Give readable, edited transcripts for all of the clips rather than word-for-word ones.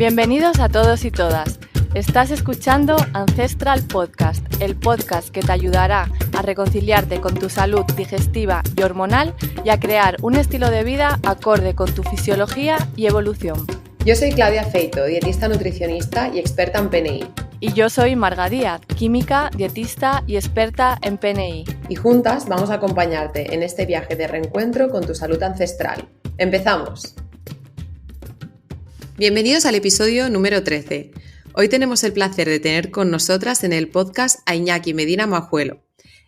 Bienvenidos a todos y todas. Estás escuchando Ancestral Podcast, el podcast que te ayudará a reconciliarte con tu salud digestiva y hormonal y a crear un estilo de vida acorde con tu fisiología y evolución. Yo soy Claudia Feito, dietista nutricionista y experta en PNI. Y yo soy Marga Díaz, química, dietista y experta en PNI. Y juntas vamos a acompañarte en este viaje de reencuentro con tu salud ancestral. ¡Empezamos! Bienvenidos al episodio número 13. Hoy tenemos el placer de tener con nosotras en el podcast a Iñaki Medina Majuelo.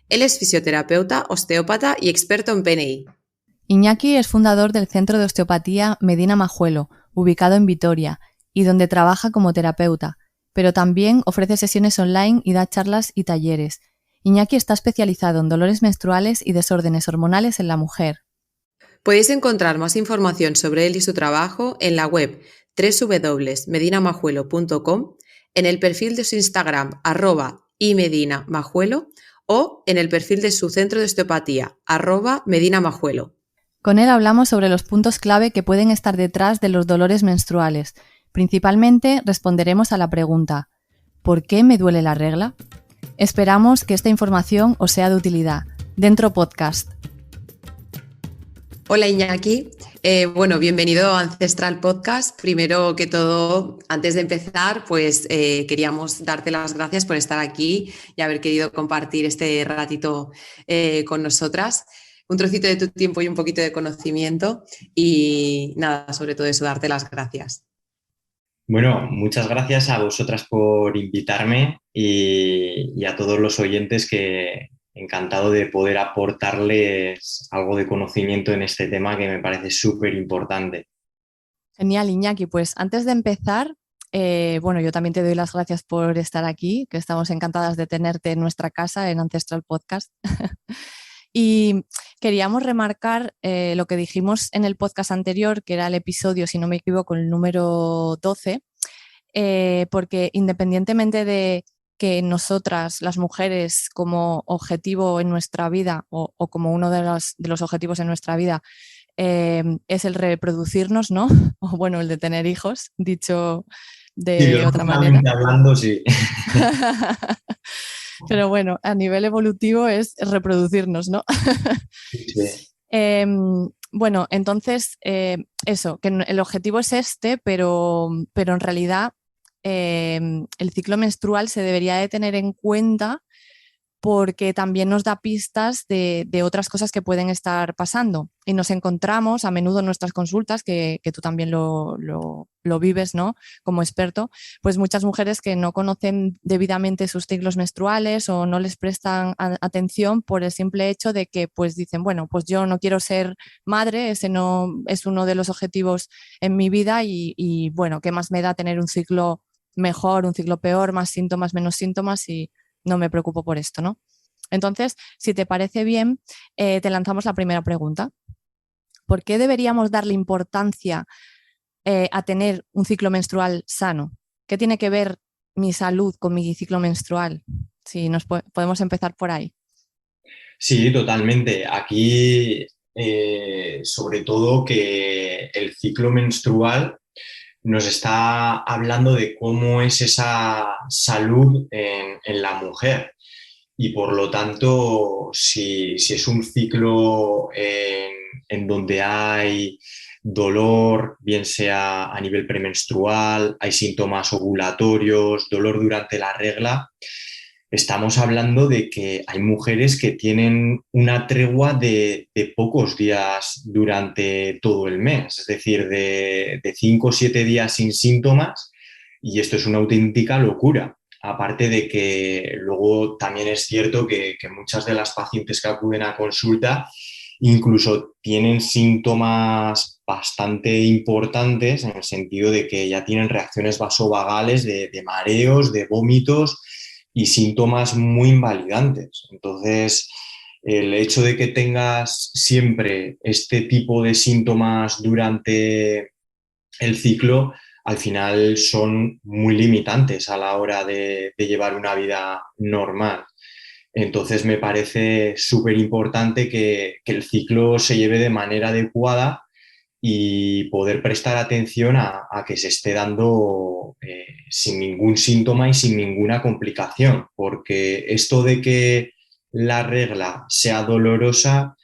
Él es fisioterapeuta, osteópata y experto en PNI. Iñaki es fundador del Centro de Osteopatía Medina Majuelo, ubicado en Vitoria, y donde trabaja como terapeuta, pero también ofrece sesiones online y da charlas y talleres. Iñaki está especializado en dolores menstruales y desórdenes hormonales en la mujer. Podéis encontrar más información sobre él y su trabajo en la web www.medinamajuelo.com, en el perfil de su Instagram @imedinamajuelo o en el perfil de su centro de osteopatía @medinamajuelo. Con él hablamos sobre los puntos clave que pueden estar detrás de los dolores menstruales. Principalmente responderemos a la pregunta ¿por qué me duele la regla? Esperamos que esta información os sea de utilidad. Dentro podcast. Hola Iñaki, bienvenido a Ancestral Podcast. Primero que todo, antes de empezar, queríamos darte las gracias por estar aquí y haber querido compartir este ratito con nosotras. Un trocito de tu tiempo y un poquito de conocimiento y nada, sobre todo eso, darte las gracias. Bueno, muchas gracias a vosotras por invitarme y a todos los oyentes que encantado de poder aportarles algo de conocimiento en este tema que me parece súper importante. Genial, Iñaki. Pues antes de empezar, yo también te doy las gracias por estar aquí, que estamos encantadas de tenerte en nuestra casa, en Ancestral Podcast. Y queríamos remarcar lo que dijimos en el podcast anterior, que era el episodio, si no me equivoco, el número 12, porque independientemente de que nosotras, las mujeres, como objetivo en nuestra vida o como uno de los objetivos en nuestra vida es el reproducirnos, ¿no? O bueno, el de tener hijos, dicho de otra manera. Hablando, sí. Pero bueno, a nivel evolutivo es reproducirnos, ¿no? Sí. Entonces, eso, que el objetivo es este, pero en realidad el ciclo menstrual se debería de tener en cuenta porque también nos da pistas de otras cosas que pueden estar pasando. Y nos encontramos a menudo en nuestras consultas, que tú también lo vives, ¿no? Como experto, pues muchas mujeres que no conocen debidamente sus ciclos menstruales o no les prestan atención por el simple hecho de que pues dicen, bueno, pues yo no quiero ser madre, ese no es uno de los objetivos en mi vida y bueno, ¿qué más me da tener un ciclo mejor, un ciclo peor, más síntomas, menos síntomas y no me preocupo por esto, ¿no? Entonces, si te parece bien, te lanzamos la primera pregunta. ¿Por qué deberíamos darle importancia a tener un ciclo menstrual sano? ¿Qué tiene que ver mi salud con mi ciclo menstrual? Si nos podemos empezar por ahí. Sí, totalmente. Aquí, sobre todo que el ciclo menstrual nos está hablando de cómo es esa salud en la mujer y por lo tanto si es un ciclo en donde hay dolor, bien sea a nivel premenstrual, hay síntomas ovulatorios, dolor durante la regla, estamos hablando de que hay mujeres que tienen una tregua de pocos días durante todo el mes, es decir, de 5 o 7 días sin síntomas, y esto es una auténtica locura. Aparte de que luego también es cierto que muchas de las pacientes que acuden a consulta incluso tienen síntomas bastante importantes en el sentido de que ya tienen reacciones vasovagales de mareos, de vómitos y síntomas muy invalidantes. Entonces, el hecho de que tengas siempre este tipo de síntomas durante el ciclo, al final son muy limitantes a la hora de llevar una vida normal. Entonces, me parece súper importante que el ciclo se lleve de manera adecuada y poder prestar atención a que se esté dando sin ningún síntoma y sin ninguna complicación, porque esto de que la regla sea dolorosa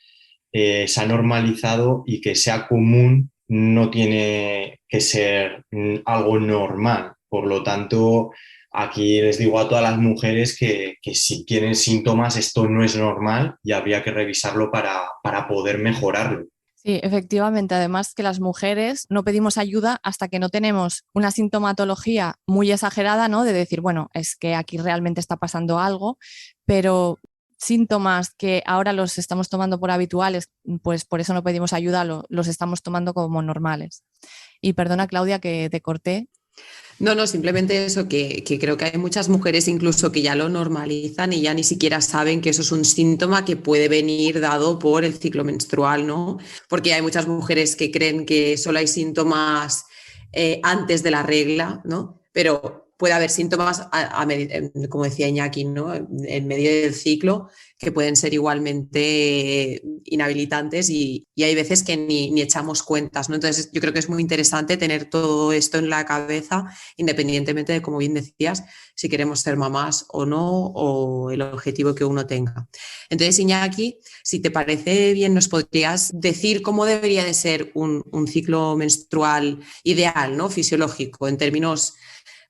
se ha normalizado, y que sea común no tiene que ser algo normal. Por lo tanto, aquí les digo a todas las mujeres que si tienen síntomas esto no es normal y habría que revisarlo para poder mejorarlo. Sí, efectivamente. Además que las mujeres no pedimos ayuda hasta que no tenemos una sintomatología muy exagerada, ¿no? De decir, bueno, es que aquí realmente está pasando algo, pero síntomas que ahora los estamos tomando por habituales, pues por eso no pedimos ayuda, los estamos tomando como normales. Y perdona, Claudia, que te corté. No, no, simplemente eso, que creo que hay muchas mujeres incluso que ya lo normalizan y ya ni siquiera saben que eso es un síntoma que puede venir dado por el ciclo menstrual, ¿no? Porque hay muchas mujeres que creen que solo hay síntomas antes de la regla, ¿no? Pero puede haber síntomas, como decía Iñaki, ¿no? En medio del ciclo, que pueden ser igualmente inhabilitantes y hay veces que ni echamos cuentas, ¿no? Entonces yo creo que es muy interesante tener todo esto en la cabeza, independientemente de, como bien decías, si queremos ser mamás o no, o el objetivo que uno tenga. Entonces, Iñaki, si te parece bien, nos podrías decir cómo debería de ser un ciclo menstrual ideal, ¿no? Fisiológico, en términos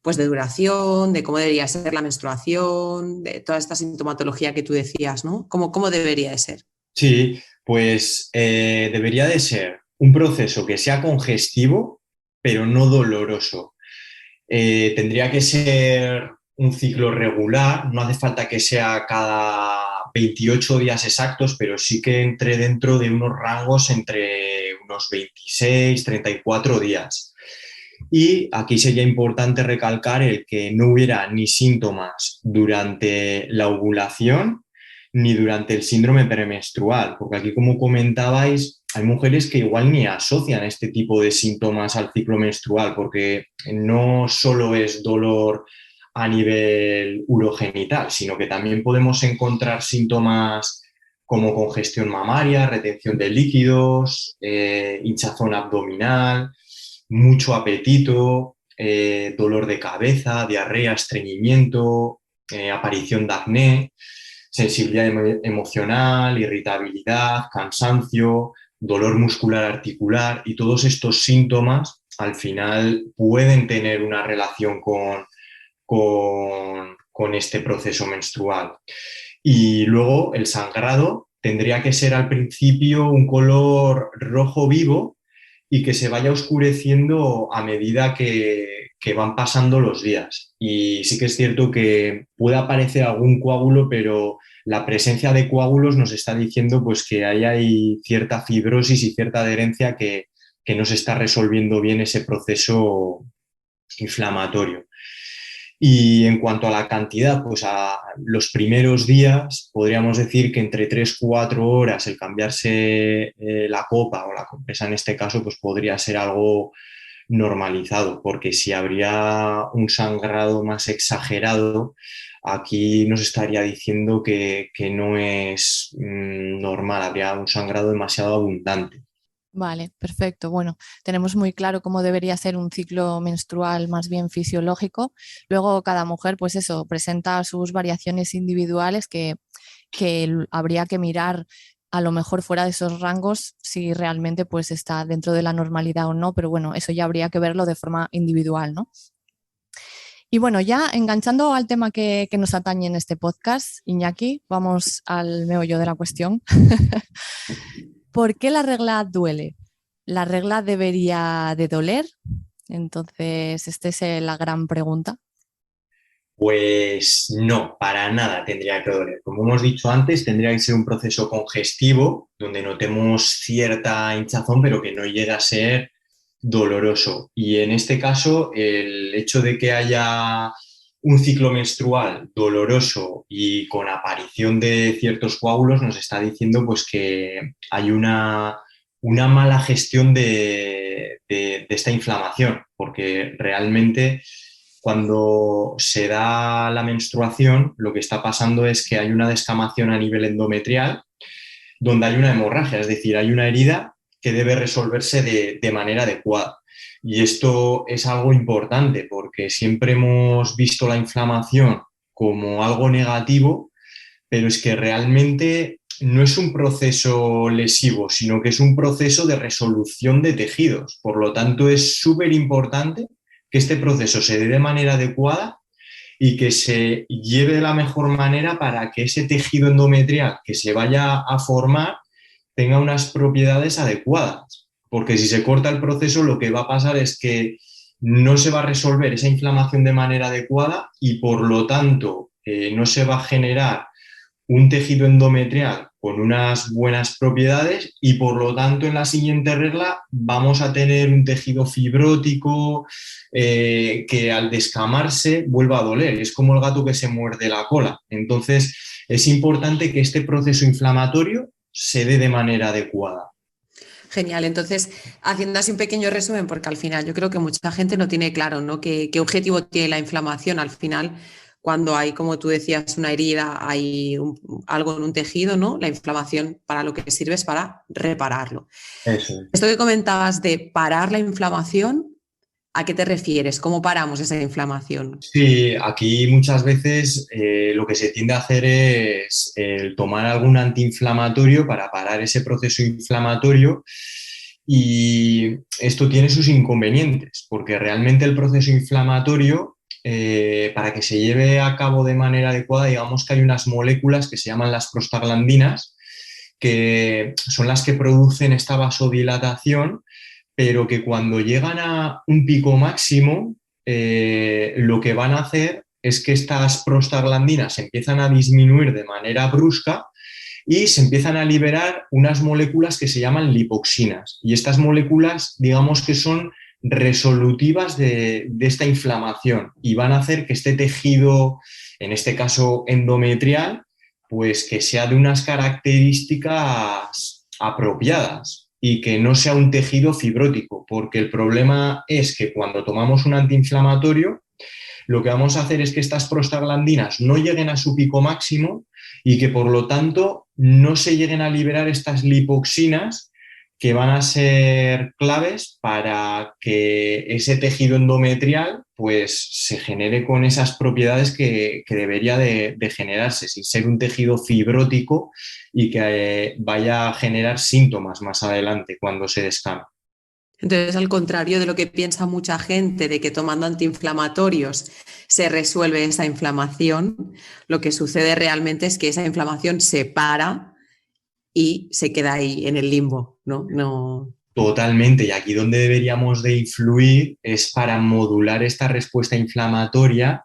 pues de duración, de cómo debería ser la menstruación, de toda esta sintomatología que tú decías, ¿no? ¿Cómo debería de ser? Sí, pues debería de ser un proceso que sea congestivo, pero no doloroso. Tendría que ser un ciclo regular, no hace falta que sea cada 28 días exactos, pero sí que entre dentro de unos rangos entre unos 26, 34 días. Y aquí sería importante recalcar el que no hubiera ni síntomas durante la ovulación ni durante el síndrome premenstrual, porque aquí, como comentabais, hay mujeres que igual ni asocian este tipo de síntomas al ciclo menstrual, porque no solo es dolor a nivel urogenital, sino que también podemos encontrar síntomas como congestión mamaria, retención de líquidos, hinchazón abdominal, mucho apetito, dolor de cabeza, diarrea, estreñimiento, aparición de acné, sensibilidad emocional, irritabilidad, cansancio, dolor muscular articular, y todos estos síntomas al final pueden tener una relación con este proceso menstrual. Y luego el sangrado tendría que ser al principio un color rojo vivo y que se vaya oscureciendo a medida que van pasando los días. Y sí que es cierto que puede aparecer algún coágulo, pero la presencia de coágulos nos está diciendo pues que hay cierta fibrosis y cierta adherencia que no se está resolviendo bien ese proceso inflamatorio. Y en cuanto a la cantidad, pues a los primeros días podríamos decir que entre 3-4 horas el cambiarse la copa o la compresa en este caso, pues podría ser algo normalizado, porque si habría un sangrado más exagerado, aquí nos estaría diciendo que no es normal, habría un sangrado demasiado abundante. Vale, perfecto. Bueno, tenemos muy claro cómo debería ser un ciclo menstrual más bien fisiológico. Luego cada mujer, pues eso, presenta sus variaciones individuales que habría que mirar a lo mejor fuera de esos rangos si realmente pues está dentro de la normalidad o no, pero bueno, eso ya habría que verlo de forma individual, ¿no? Y bueno, ya enganchando al tema que nos atañe en este podcast, Iñaki, vamos al meollo de la cuestión. ¿Por qué la regla duele? ¿La regla debería de doler? Entonces, esta es la gran pregunta. Pues no, para nada tendría que doler. Como hemos dicho antes, tendría que ser un proceso congestivo donde notemos cierta hinchazón, pero que no llegue a ser doloroso. Y en este caso, el hecho de que haya un ciclo menstrual doloroso y con aparición de ciertos coágulos nos está diciendo pues que hay una mala gestión de esta inflamación, porque realmente cuando se da la menstruación, lo que está pasando es que hay una descamación a nivel endometrial donde hay una hemorragia, es decir, hay una herida que debe resolverse de manera adecuada. Y esto es algo importante porque siempre hemos visto la inflamación como algo negativo, pero es que realmente no es un proceso lesivo, sino que es un proceso de resolución de tejidos. Por lo tanto, es súper importante que este proceso se dé de manera adecuada y que se lleve de la mejor manera para que ese tejido endometrial que se vaya a formar tenga unas propiedades adecuadas. Porque si se corta el proceso, lo que va a pasar es que no se va a resolver esa inflamación de manera adecuada y por lo tanto no se va a generar un tejido endometrial con unas buenas propiedades y por lo tanto en la siguiente regla vamos a tener un tejido fibrótico que al descamarse vuelva a doler. Es como el gato que se muerde la cola. Entonces es importante que este proceso inflamatorio se dé de manera adecuada. Genial, entonces, haciendo así un pequeño resumen, porque al final yo creo que mucha gente no tiene claro, ¿no? ¿Qué objetivo tiene la inflamación? Al final, cuando hay, como tú decías, una herida, hay algo en un tejido, ¿no? La inflamación para lo que sirve es para repararlo. Eso. Esto que comentabas de parar la inflamación, ¿a qué te refieres? ¿Cómo paramos esa inflamación? Sí, aquí muchas veces lo que se tiende a hacer es el tomar algún antiinflamatorio para parar ese proceso inflamatorio y esto tiene sus inconvenientes, porque realmente el proceso inflamatorio, para que se lleve a cabo de manera adecuada, digamos que hay unas moléculas que se llaman las prostaglandinas, que son las que producen esta vasodilatación, pero que cuando llegan a un pico máximo, lo que van a hacer es que estas prostaglandinas empiezan a disminuir de manera brusca y se empiezan a liberar unas moléculas que se llaman lipoxinas. Y estas moléculas, digamos que son resolutivas de esta inflamación y van a hacer que este tejido, en este caso endometrial, pues que sea de unas características apropiadas y que no sea un tejido fibrótico, porque el problema es que cuando tomamos un antiinflamatorio, lo que vamos a hacer es que estas prostaglandinas no lleguen a su pico máximo y que por lo tanto no se lleguen a liberar estas lipoxinas que van a ser claves para que ese tejido endometrial pues se genere con esas propiedades que debería de generarse, sin ser un tejido fibrótico y que vaya a generar síntomas más adelante cuando se descama. Entonces, al contrario de lo que piensa mucha gente, de que tomando antiinflamatorios se resuelve esa inflamación, lo que sucede realmente es que esa inflamación se para y se queda ahí en el limbo, ¿no? No. Totalmente, y aquí donde deberíamos de influir es para modular esta respuesta inflamatoria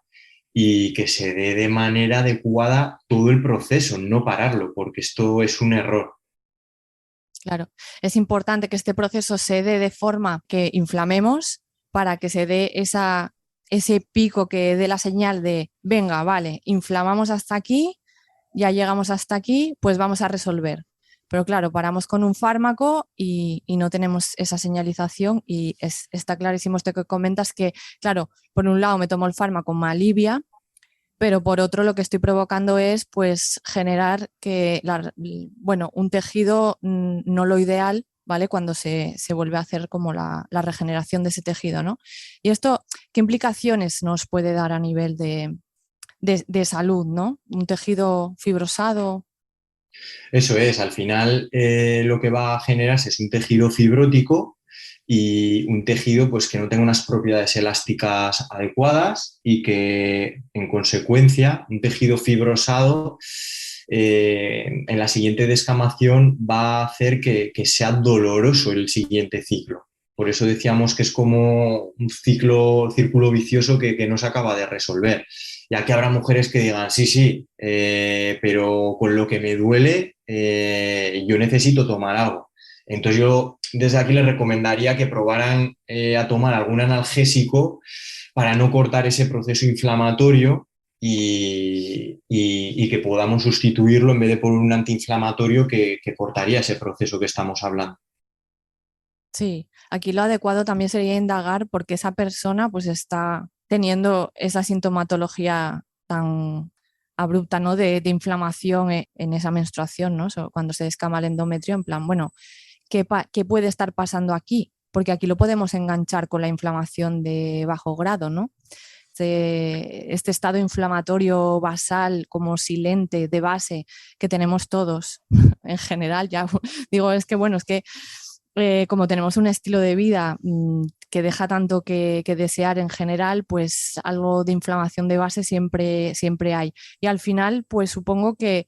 y que se dé de manera adecuada todo el proceso, no pararlo, porque esto es un error. Claro, es importante que este proceso se dé de forma que inflamemos para que se dé ese pico que dé la señal de, venga, vale, inflamamos hasta aquí, ya llegamos hasta aquí, pues vamos a resolver. Pero claro, paramos con un fármaco y no tenemos esa señalización y está clarísimo esto que comentas que, claro, por un lado me tomo el fármaco, me alivia, pero por otro lo que estoy provocando es pues generar que, bueno, un tejido no lo ideal, ¿vale? Cuando se vuelve a hacer como la regeneración de ese tejido, ¿no? Y esto, ¿qué implicaciones nos puede dar a nivel de salud, ¿no? Un tejido fibrosado. Eso es, al final lo que va a generarse es un tejido fibrótico y un tejido pues, que no tenga unas propiedades elásticas adecuadas y que en consecuencia un tejido fibrosado en la siguiente descamación va a hacer que sea doloroso el siguiente ciclo. Por eso decíamos que es como un círculo vicioso que no se acaba de resolver. Ya que habrá mujeres que digan, sí, sí, pero con lo que me duele, yo necesito tomar algo. Entonces yo desde aquí les recomendaría que probaran a tomar algún analgésico para no cortar ese proceso inflamatorio y que podamos sustituirlo en vez de por un antiinflamatorio que cortaría ese proceso que estamos hablando. Sí, aquí lo adecuado también sería indagar por qué esa persona pues está teniendo esa sintomatología tan abrupta, ¿no? de inflamación en esa menstruación, ¿no? Cuando se descama el endometrio, en plan, bueno, qué puede estar pasando aquí, porque aquí lo podemos enganchar con la inflamación de bajo grado, ¿no? Este estado inflamatorio basal como silente de base que tenemos todos en general, ya digo, es que bueno, es que como tenemos un estilo de vida que deja tanto que desear en general, pues algo de inflamación de base siempre hay. Y al final, pues supongo que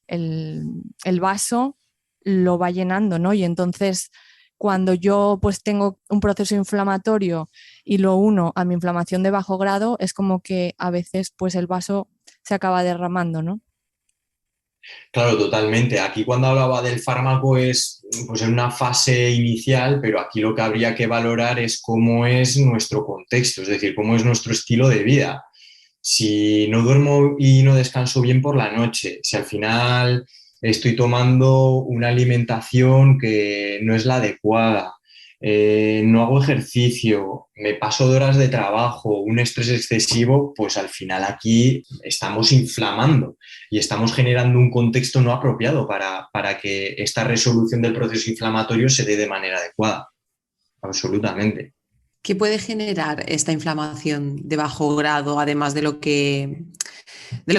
el, el vaso lo va llenando, ¿no? Y entonces, cuando yo pues tengo un proceso inflamatorio y lo uno a mi inflamación de bajo grado, es como que a veces pues el vaso se acaba derramando, ¿no? Claro, totalmente. Aquí cuando hablaba del fármaco es pues en una fase inicial, pero aquí lo que habría que valorar es cómo es nuestro contexto, es decir, cómo es nuestro estilo de vida. Si no duermo y no descanso bien por la noche, si al final estoy tomando una alimentación que no es la adecuada, no hago ejercicio, me paso de horas de trabajo, un estrés excesivo, pues al final aquí estamos inflamando y estamos generando un contexto no apropiado para que esta resolución del proceso inflamatorio se dé de manera adecuada. Absolutamente. ¿Qué puede generar esta inflamación de bajo grado, además de lo que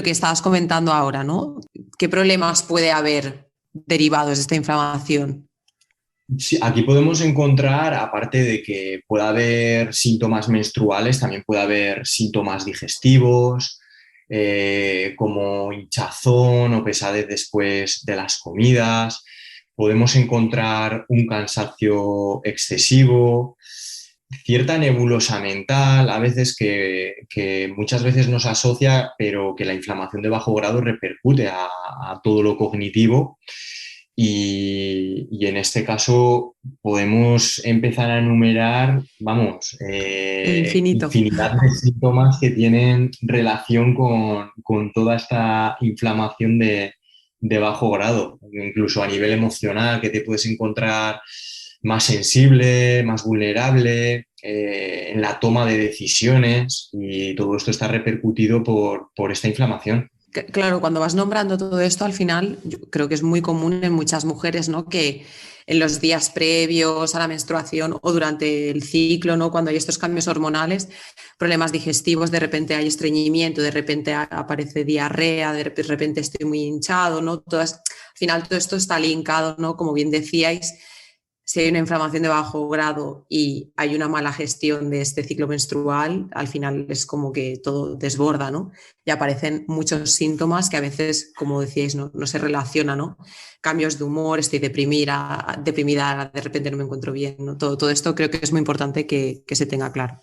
estabas comentando ahora, ¿no? ¿Qué problemas puede haber derivados de esta inflamación? Sí, aquí podemos encontrar, aparte de que pueda haber síntomas menstruales, también puede haber síntomas digestivos, como hinchazón o pesadez después de las comidas. Podemos encontrar un cansancio excesivo, cierta nebulosa mental, a veces que muchas veces nos asocia, pero que la inflamación de bajo grado repercute a todo lo cognitivo. Y en este caso podemos empezar a enumerar, vamos, El infinito. infinidad de síntomas que tienen relación con toda esta inflamación de bajo grado, incluso a nivel emocional, que te puedes encontrar más sensible, más vulnerable, en la toma de decisiones, y todo esto está repercutido por esta inflamación. Claro, cuando vas nombrando todo esto, al final, yo creo que es muy común en muchas mujeres, ¿no? Que en los días previos a la menstruación o durante el ciclo, ¿no? Cuando hay estos cambios hormonales, problemas digestivos, de repente hay estreñimiento, de repente aparece diarrea, de repente estoy muy hinchado, ¿no? Al final todo esto está linkado, ¿no? Como bien decíais, si hay una inflamación de bajo grado y hay una mala gestión de este ciclo menstrual, al final es como que todo desborda, ¿no? Y aparecen muchos síntomas que a veces, como decíais, no se relacionan, ¿no? Cambios de humor, estoy deprimida, de repente no me encuentro bien, ¿no? Todo esto creo que es muy importante que se tenga claro.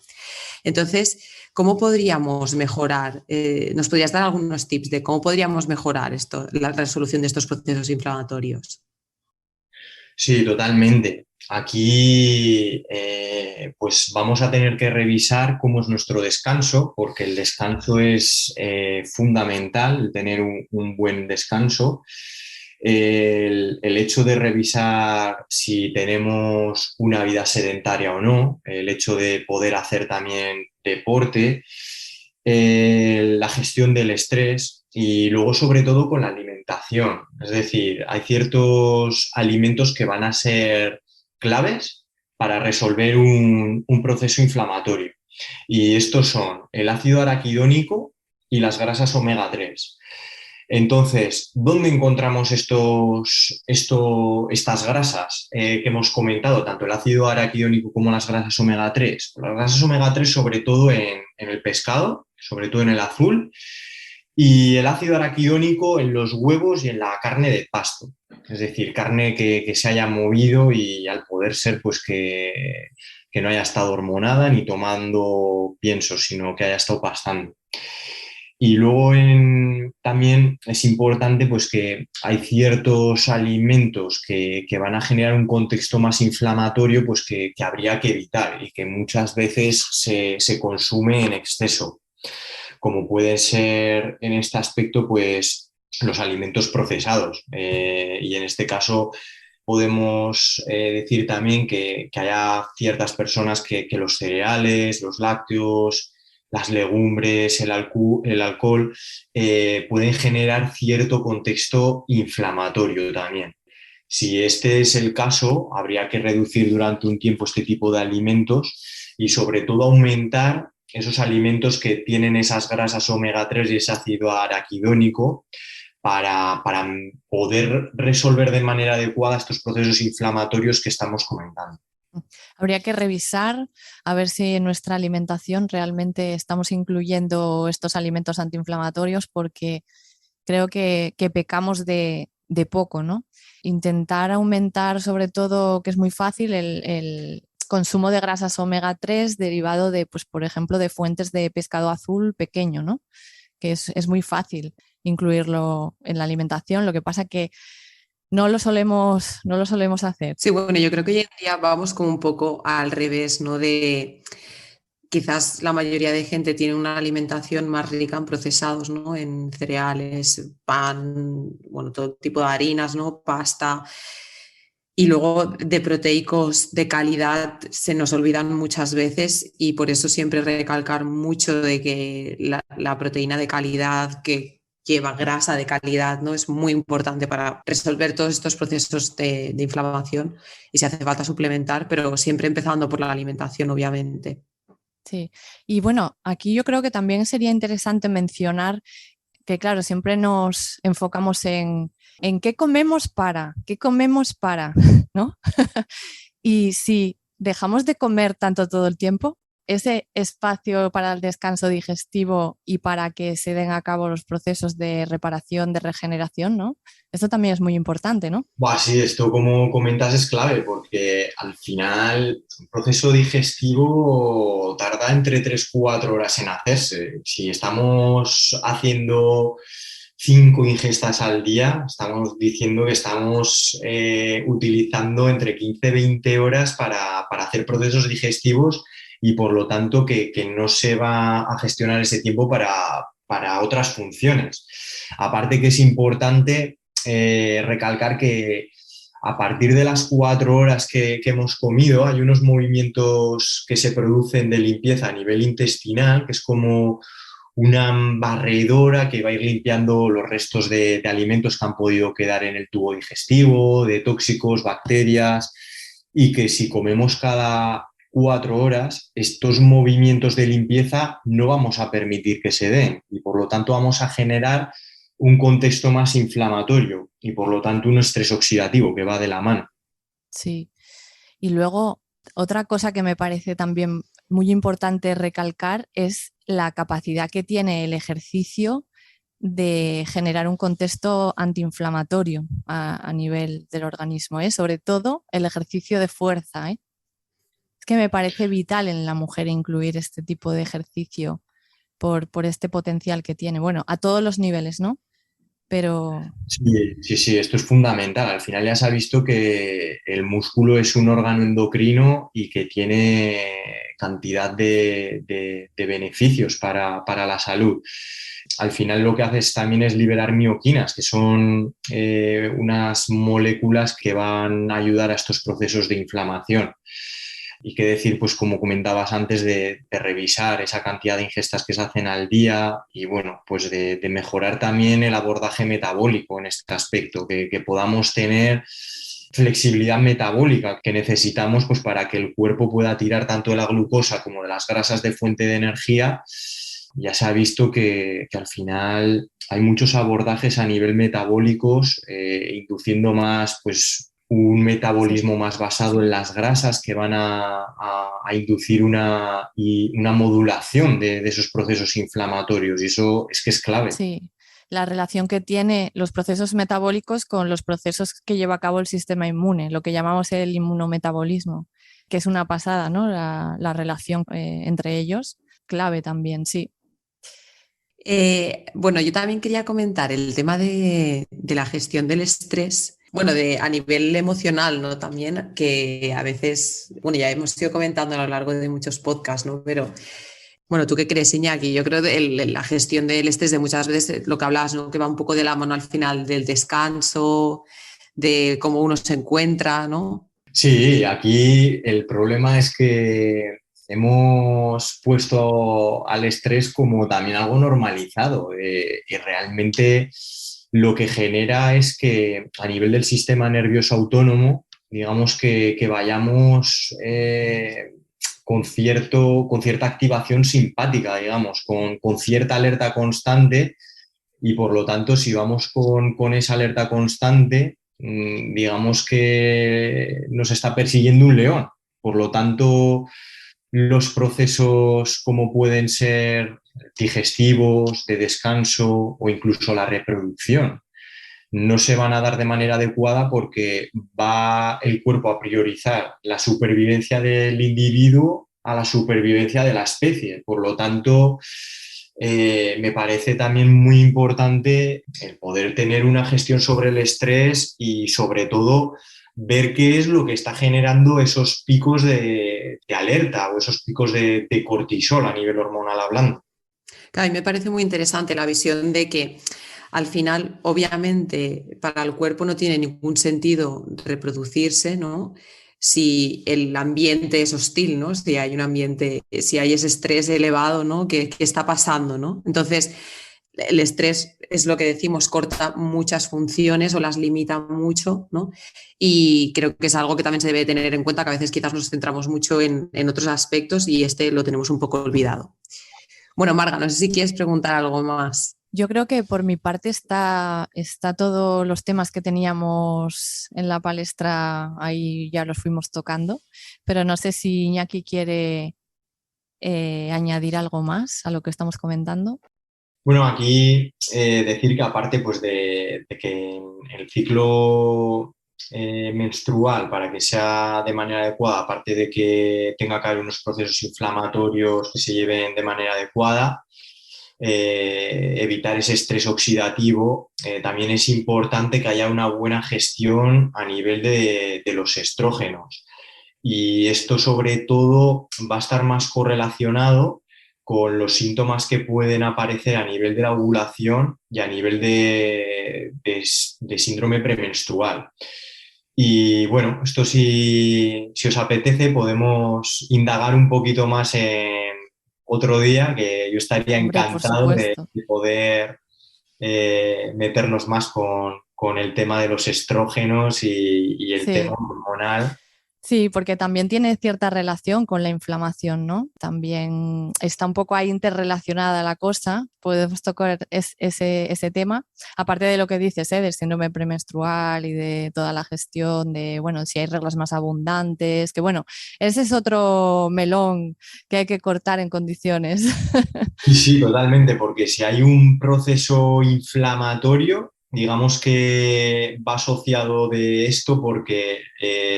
Entonces, ¿cómo podríamos mejorar? ¿Nos podrías dar algunos tips de cómo podríamos mejorar esto, la resolución de estos procesos inflamatorios? Sí, totalmente. Aquí pues vamos a tener que revisar cómo es nuestro descanso, porque el descanso es fundamental, el tener un buen descanso. El hecho de revisar si tenemos una vida sedentaria o no, el hecho de poder hacer también deporte, la gestión del estrés y luego sobre todo con la alimentación. Es decir, hay ciertos alimentos que van a ser claves para resolver un proceso inflamatorio. Y estos son el ácido araquidónico y las grasas omega 3. Entonces, ¿dónde encontramos estas grasas que hemos comentado, tanto el ácido araquidónico como las grasas omega 3? Las grasas omega 3 sobre todo en el pescado, sobre todo en el azul, y el ácido araquidónico en los huevos y en la carne de pasto, es decir, carne que se haya movido y al poder ser pues que no haya estado hormonada ni tomando piensos, sino que haya estado pastando. Y luego también es importante pues, que hay ciertos alimentos que van a generar un contexto más inflamatorio pues, que habría que evitar y que muchas veces se consume en exceso, como puede ser en este aspecto pues, los alimentos procesados. Y en este caso podemos decir también que haya ciertas personas que los cereales, los lácteos, las legumbres, el alcohol, pueden generar cierto contexto inflamatorio también. Si este es el caso, habría que reducir durante un tiempo este tipo de alimentos y sobre todo aumentar esos alimentos que tienen esas grasas omega 3 y ese ácido araquidónico para poder resolver de manera adecuada estos procesos inflamatorios que estamos comentando. Habría que revisar a ver si en nuestra alimentación realmente estamos incluyendo estos alimentos antiinflamatorios, porque creo que pecamos de poco, ¿no? Intentar aumentar, sobre todo, que es muy fácil, el consumo de grasas omega 3 derivado de, pues, por ejemplo, de fuentes de pescado azul pequeño, ¿no? Que es muy fácil incluirlo en la alimentación. Lo que pasa que no lo solemos hacer. Sí, bueno, yo creo que hoy en día vamos como un poco al revés, ¿no? De quizás la mayoría de gente tiene una alimentación más rica en procesados, ¿no? En cereales, pan, bueno, todo tipo de harinas, ¿no? Pasta. Y luego de proteicos de calidad se nos olvidan muchas veces y por eso siempre recalcar mucho de que la proteína de calidad que lleva grasa de calidad, ¿no? Es muy importante para resolver todos estos procesos de inflamación y si hace falta suplementar, pero siempre empezando por la alimentación, obviamente. Sí. Y bueno, aquí yo creo que también sería interesante mencionar que, claro, siempre nos enfocamos en qué comemos para, ¿no? Y si dejamos de comer tanto todo el tiempo, ese espacio para el descanso digestivo y para que se den a cabo los procesos de reparación, de regeneración, ¿no? Esto también es muy importante, ¿no? Buah, sí, esto como comentas es clave porque al final un proceso digestivo tarda entre 3 y 4 horas en hacerse. Si estamos haciendo 5 ingestas al día, estamos diciendo que estamos utilizando entre 15 y 20 horas para hacer procesos digestivos y por lo tanto que no se va a gestionar ese tiempo para otras funciones. Aparte que es importante recalcar que a partir de las 4 horas que hemos comido hay unos movimientos que se producen de limpieza a nivel intestinal, que es como una barredora que va a ir limpiando los restos de alimentos que han podido quedar en el tubo digestivo, de tóxicos, bacterias, y que si comemos cada 4 horas, estos movimientos de limpieza no vamos a permitir que se den y por lo tanto vamos a generar un contexto más inflamatorio y por lo tanto un estrés oxidativo que va de la mano. Sí. Y luego, otra cosa que me parece también muy importante recalcar es la capacidad que tiene el ejercicio de generar un contexto antiinflamatorio a nivel del organismo, ¿eh? Sobre todo el ejercicio de fuerza, ¿eh? Es que me parece vital en la mujer incluir este tipo de ejercicio por este potencial que tiene. Bueno, a todos los niveles, ¿no? Pero Sí, sí, sí, esto es fundamental. Al final ya se ha visto que el músculo es un órgano endocrino y que tiene cantidad de beneficios para la salud. Al final lo que haces también es liberar mioquinas, que son unas moléculas que van a ayudar a estos procesos de inflamación. Y qué decir, pues como comentabas antes, de revisar esa cantidad de ingestas que se hacen al día y bueno, pues de mejorar también el abordaje metabólico en este aspecto, que podamos tener flexibilidad metabólica que necesitamos pues para que el cuerpo pueda tirar tanto de la glucosa como de las grasas de fuente de energía. Ya se ha visto que al final hay muchos abordajes a nivel metabólicos, induciendo más pues un sí, metabolismo más basado en las grasas que van a inducir una modulación de esos procesos inflamatorios y eso es que es clave. sí. La relación que tiene los procesos metabólicos con los procesos que lleva a cabo el sistema inmune, lo que llamamos el inmunometabolismo, que es una pasada, ¿no? La relación entre ellos, clave también, sí. Bueno, yo también quería comentar el tema de la gestión del estrés, bueno, a nivel emocional, ¿no? También, que a veces, bueno, ya hemos ido comentando a lo largo de muchos podcasts, ¿no? Pero, bueno, ¿tú qué crees, Iñaki? Yo creo que la gestión del estrés de muchas veces, lo que hablas, ¿no? Que va un poco de la mano al final del descanso, de cómo uno se encuentra, ¿no? Sí, aquí el problema es que hemos puesto al estrés como también algo normalizado y realmente lo que genera es que a nivel del sistema nervioso autónomo, digamos que vayamos con cierta activación simpática, digamos, con cierta alerta constante, y por lo tanto, si vamos con esa alerta constante, digamos que nos está persiguiendo un león. Por lo tanto, los procesos como pueden ser digestivos, de descanso o incluso la reproducción no se van a dar de manera adecuada porque va el cuerpo a priorizar la supervivencia del individuo a la supervivencia de la especie. Por lo tanto, me parece también muy importante el poder tener una gestión sobre el estrés y sobre todo ver qué es lo que está generando esos picos de alerta o esos picos de cortisol a nivel hormonal hablando. Claro, y me parece muy interesante la visión de que al final, obviamente, para el cuerpo no tiene ningún sentido reproducirse, ¿no? Si el ambiente es hostil, ¿no? Si hay un ambiente, si hay ese estrés elevado, ¿no? ¿Qué está pasando, ¿no? Entonces, el estrés es lo que decimos, corta muchas funciones o las limita mucho, ¿no? Y creo que es algo que también se debe tener en cuenta, que a veces quizás nos centramos mucho en otros aspectos y lo tenemos un poco olvidado. Bueno, Marga, no sé si quieres preguntar algo más. Yo creo que por mi parte está todos los temas que teníamos en la palestra, ahí ya los fuimos tocando, pero no sé si Iñaki quiere añadir algo más a lo que estamos comentando. Bueno, aquí decir que aparte pues, de que el ciclo menstrual, para que sea de manera adecuada, aparte de que tenga que haber unos procesos inflamatorios que se lleven de manera adecuada, evitar ese estrés oxidativo, también es importante que haya una buena gestión a nivel de los estrógenos. Y esto sobre todo va a estar más correlacionado con los síntomas que pueden aparecer a nivel de la ovulación y a nivel de síndrome premenstrual. Y bueno, esto si os apetece podemos indagar un poquito más en otro día, que yo estaría encantado de poder meternos más con el tema de los estrógenos y el tema hormonal. Sí, porque también tiene cierta relación con la inflamación, ¿no? También está un poco ahí interrelacionada la cosa. Podemos tocar ese tema, aparte de lo que dices, del síndrome premenstrual y de toda la gestión de, bueno, si hay reglas más abundantes, que bueno, ese es otro melón que hay que cortar en condiciones. Sí, totalmente, porque si hay un proceso inflamatorio, digamos que va asociado de esto porque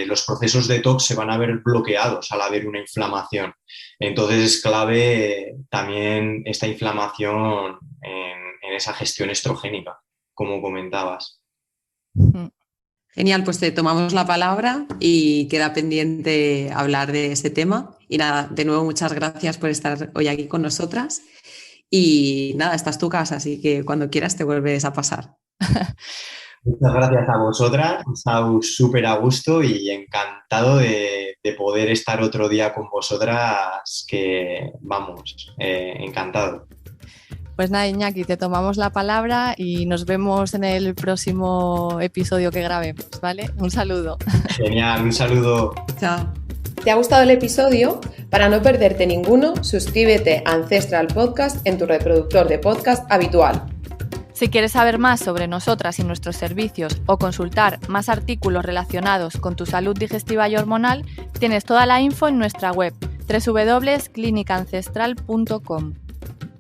los procesos de detox se van a ver bloqueados al haber una inflamación. Entonces es clave también esta inflamación en esa gestión estrogénica, como comentabas. Genial, pues te tomamos la palabra y queda pendiente hablar de ese tema. Y nada, de nuevo muchas gracias por estar hoy aquí con nosotras. Y nada, esta es tu casa, así que cuando quieras te vuelves a pasar. Muchas gracias a vosotras, he estado súper a gusto y encantado de poder estar otro día con vosotras, que vamos, encantado. Pues nada, Iñaki, te tomamos la palabra y nos vemos en el próximo episodio que grabemos, ¿vale? Un saludo. Genial, un saludo. Chao. ¿Te ha gustado el episodio? Para no perderte ninguno, suscríbete a Ancestral Podcast en tu reproductor de podcast habitual. Si quieres saber más sobre nosotras y nuestros servicios o consultar más artículos relacionados con tu salud digestiva y hormonal, tienes toda la info en nuestra web www.clinicancestral.com.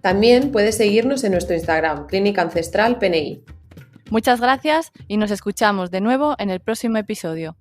También puedes seguirnos en nuestro Instagram, Clínica Ancestral PNI. Muchas gracias y nos escuchamos de nuevo en el próximo episodio.